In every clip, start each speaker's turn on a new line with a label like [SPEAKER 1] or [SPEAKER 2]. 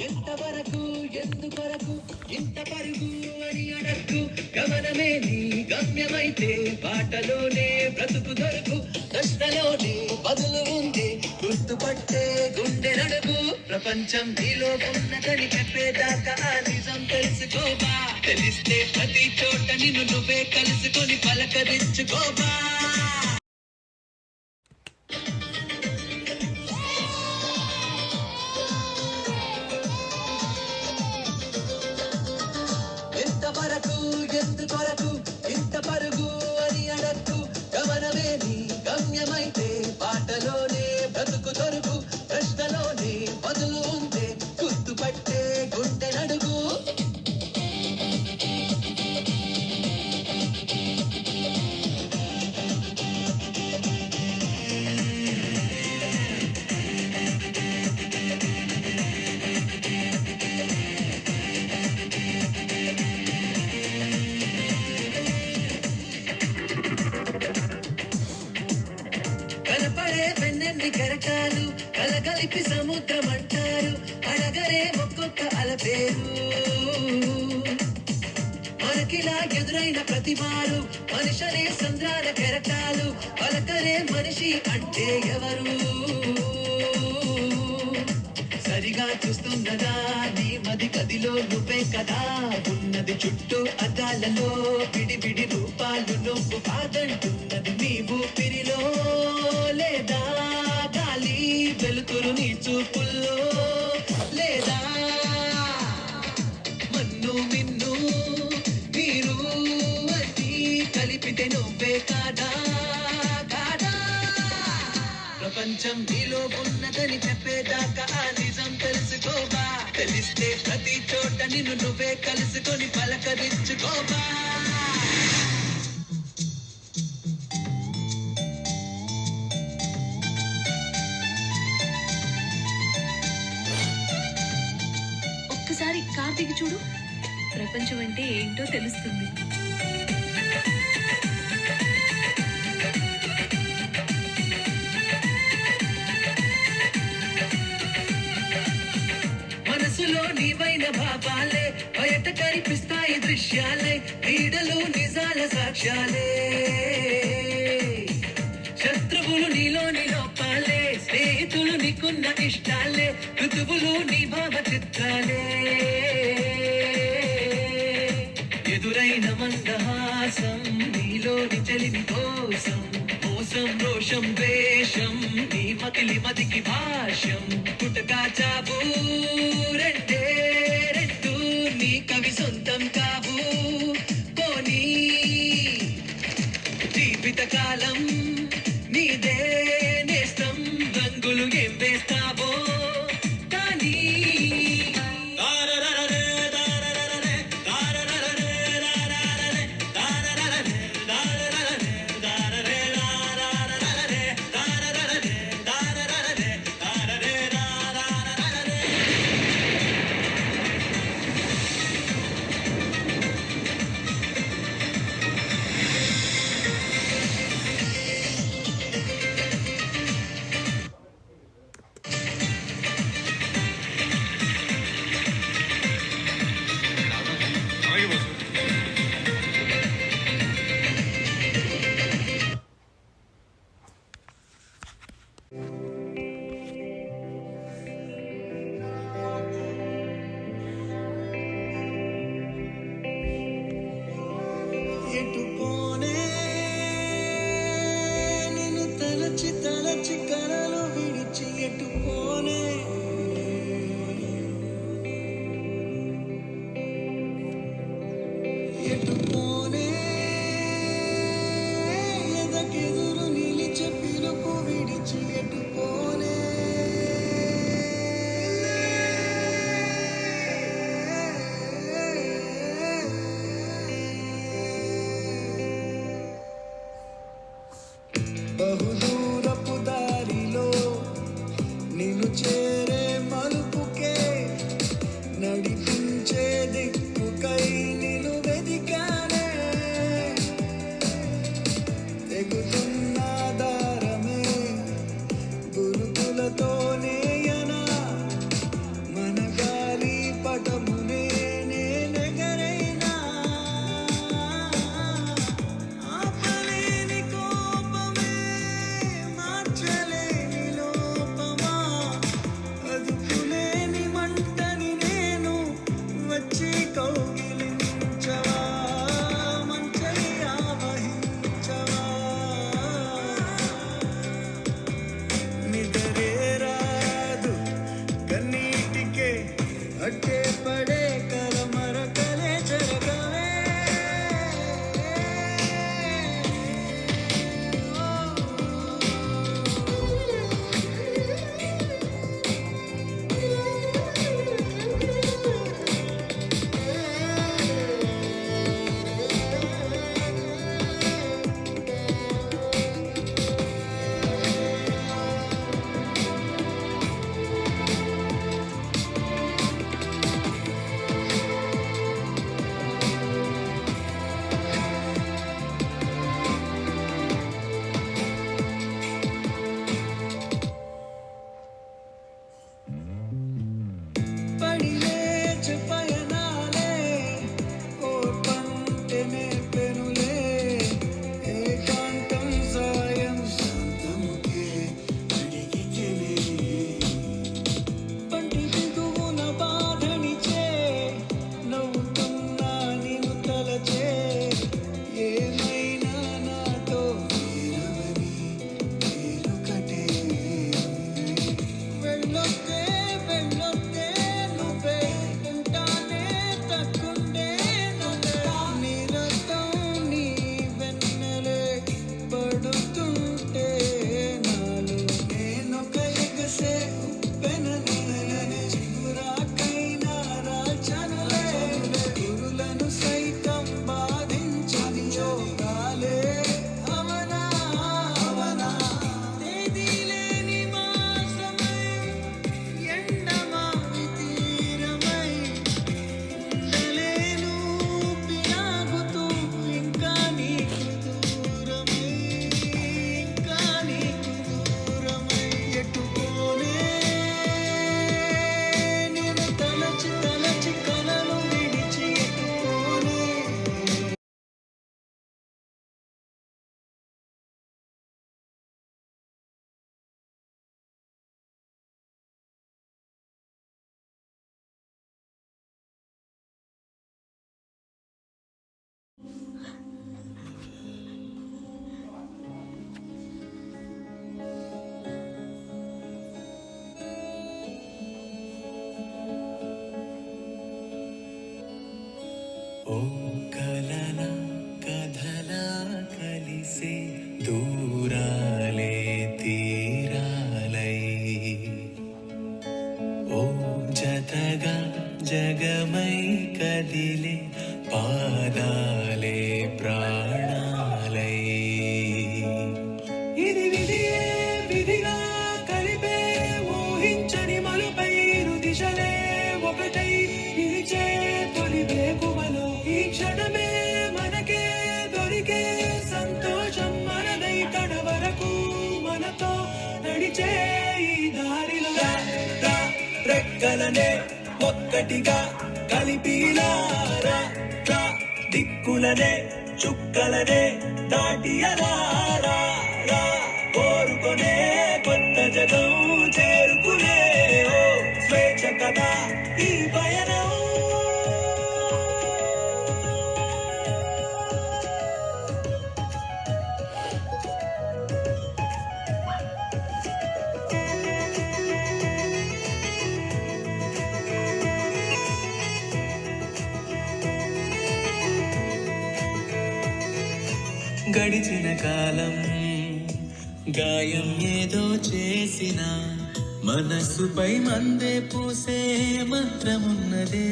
[SPEAKER 1] ఎంతవరకు ఎందుకొరకు ఇంత పరుగు అని అడక్కు గమనమే నీ గమ్యమైతే బాటలోనే బ్రతుకు దొరకు ప్రశ్నలోనే బదులు ఉంది గుర్తుపట్టే గుండె నడుగు ప్రపంచం నీలో ఉన్నదని చెప్పేదాకా ఆ నిజం తెలుసుకోబా తెలిస్తే ప్రతి చోట నిన్ను నువ్వే కలుసుకొని పలకరించుకోబా ఎంతవరకు ఎందుకొరకు ఇంత పరుగు అని అడక్కు గమనమే నీ గమ్యమైతే బాటలోనే బ్రతుకు దొరుకు ప్రశ్నలోనే బదులు ఉందే గుర్తుపట్టే గుండె నడుగు కనపడే వెన్నెన్ని కెరటాలు కలగలిపి సముద్రం అంటారు అడగరే ఒక్కొక్క అలపేరు మనకిలా ఎదురైన ప్రతిమారు మనిషనే సంద్రాల కెరటాలు పలకరే మనిషి అంటే ఎవరు సరిగా చూస్తున్నదా నీ మది గదిలో నువ్వే కదా ఉన్నది చుట్టూ అద్దాలలో విడి రూపాలు నువ్వు కాదంటున్నది నీ ఊపిరిలో లేదా గాలి వెలుతురు నీ చూపుల్లో లేదా మన్ను మిన్ను మీరు అది కలిపితే నువ్వే కాదా ప్రపంచం నీలో ఉన్నదని చెప్పేదాకా ఆ నిజం తెలుసుకోబా తెలిస్తే ప్రతి చోట నిన్ను నువ్వే కలుసుకొని పలకరించుకోబా
[SPEAKER 2] ఒక్కసారి కార్తీక్ చూడు ప్రపంచం అంటే ఏంటో తెలుస్తుంది
[SPEAKER 1] మనసులో నీవైన భావాలే బయట కనిపిస్తాయి దృశ్యాలే నీడలు నిజాల సాక్ష్యాలే శత్రువులు నీలోని లోపాలే స్నేహితులు నీకున్న ఇష్టాలే ఋతువులు నీ భావ చిత్రాలే ఎదురైన మందహాసం నీలోని చెలిమి కోసం మోసం రోషం వేషం నీ మతికి భాష్యం పుటకా చావు రెండే రెండు నీ కవి సొంతం కావు పోనీ జీవిత కాలం నీదే నేస్తం రంగులు ఏం వేస్తావో కానీ తలచి కలలు విడిచి ఎటుపోనే ఎటుపోనే ఎదకెదురు నిలిచే పిలుపు విడిచి ఎటుపోనే బహుదూరపు దారిలో నిన్ను ఓ కలల కథలా కలిసే దూరాలే తీరాలై ఓ జతగా జగమై కదిలే పాదాలే ప్రాణాలై ఇది విధియే విధిగా కలిపే ఊహించని మలుపై ఇరు దిశలే ఒకటై నిలిచే తొలి వేకువలో ఈ క్షణమే మనకే దొరికే సంతోషం మనదై కడ వరకు మనతో నడిచే ఈ దారిలో రెక్కలనే ఒక్కటిగా కలిపిలారా దిక్కులనే చుక్కలనే దాటియలారా కోరుకొనే కొత్త జగం చేరుకునే ఓ స్వేచ్ఛ కదా ఈ పయనం గడిచిన కాలం గాయం ఏదో చేసిన మనస్సుపై మందే పూసే మంత్రమున్నదే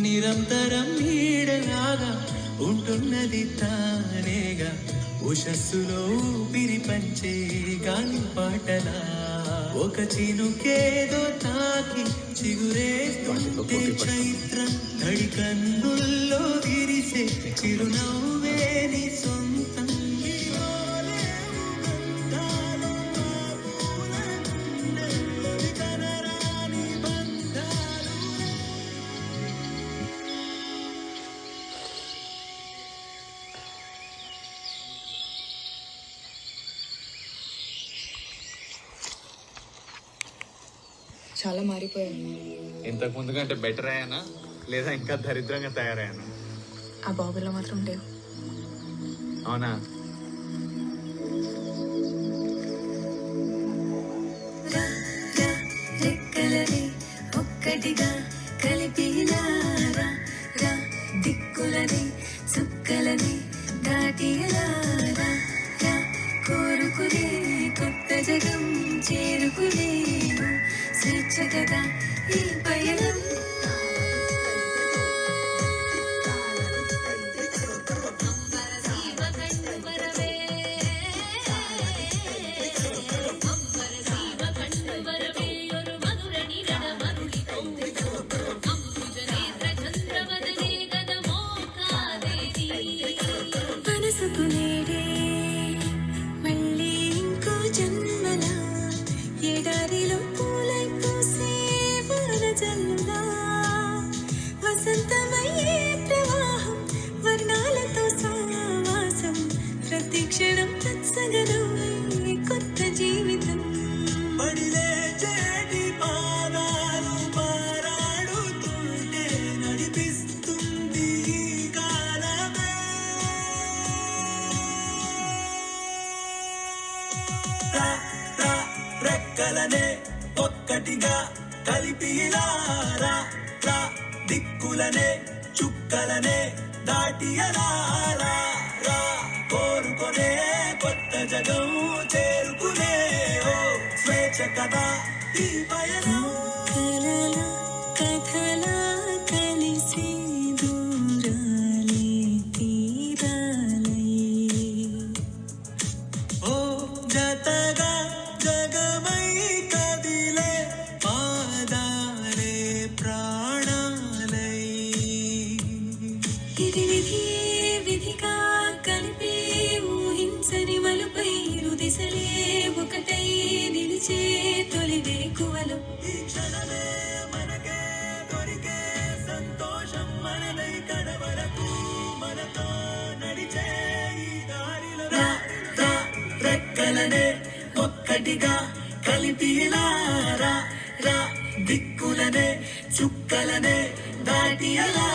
[SPEAKER 1] నిరంతరం నీడలాగా ఉంటున్నది తానేగా ఉషస్సులో ఊపిరి పంచే గాలి పాటలా ఒక చినుకేదో తాకి చిగురేస్తుంటే చైత్రం తడి కన్నుల్లో విరిసే చిరునవ్వే నీ సొంతం
[SPEAKER 3] చాలా మారిపోయాను.
[SPEAKER 4] ఇంతకు ముందు కంటే బెటర్ అయ్యానా లేదా ఇంకా దరిద్రంగా తయారయ్యానా?
[SPEAKER 3] ఆ బాబులో మాత్రం లేవు.
[SPEAKER 4] అవునా?
[SPEAKER 5] రెక్కలనే ఒక్కటిగా కలిపిలారా దిక్కులనే చుక్కలనే దాటియలారా కోరుకునే కొత్త జగం చేరుకునే స్వేచ్ఛ కదా ఈ పయనం మనసుకునేడే మళ్ళీ ఇంకో జన్మలా ఎడారిలో పూలై పూసే వరజల్లులా వసంతమయ్యే ప్రవాహం వర్ణాలతో సావాసం ప్రతి క్షణం తత్సగనమై కొత్త జీవితం
[SPEAKER 1] బడిలే చేటి పాదాలు పారాడుతుంటే నడిపిస్తుంది ఈ కాలమే రెక్కలనే ఒక్కటిగా కలిపిలారా దిక్కులనే చుక్కలనే దాటియలారా కోరుకొనే కొత్త జగం చేరుకునే ఓ స్వేచ్ఛ కదా ఈ పయనం
[SPEAKER 5] కలల కథలా కలిసి దూరాలే తీరాలై
[SPEAKER 1] ఓ జతగా జగమై కదిలే పాదాలే ప్రాణాలై
[SPEAKER 5] ఇది విధియే విధిగా కలిపే ఊహించని మలుపై ఇరు దిశలే ఒకటై నిలిచే తొలి వేకువలో
[SPEAKER 1] ఈ క్షణమే మనకే దొరికే సంతోషం మనదై కడ వరకు మనతో నడిచే ఈ దారిలో రెక్కలనే ఒక్కటిగా కలిపిలారా దిక్కులనే చుక్కలనే దాటియలా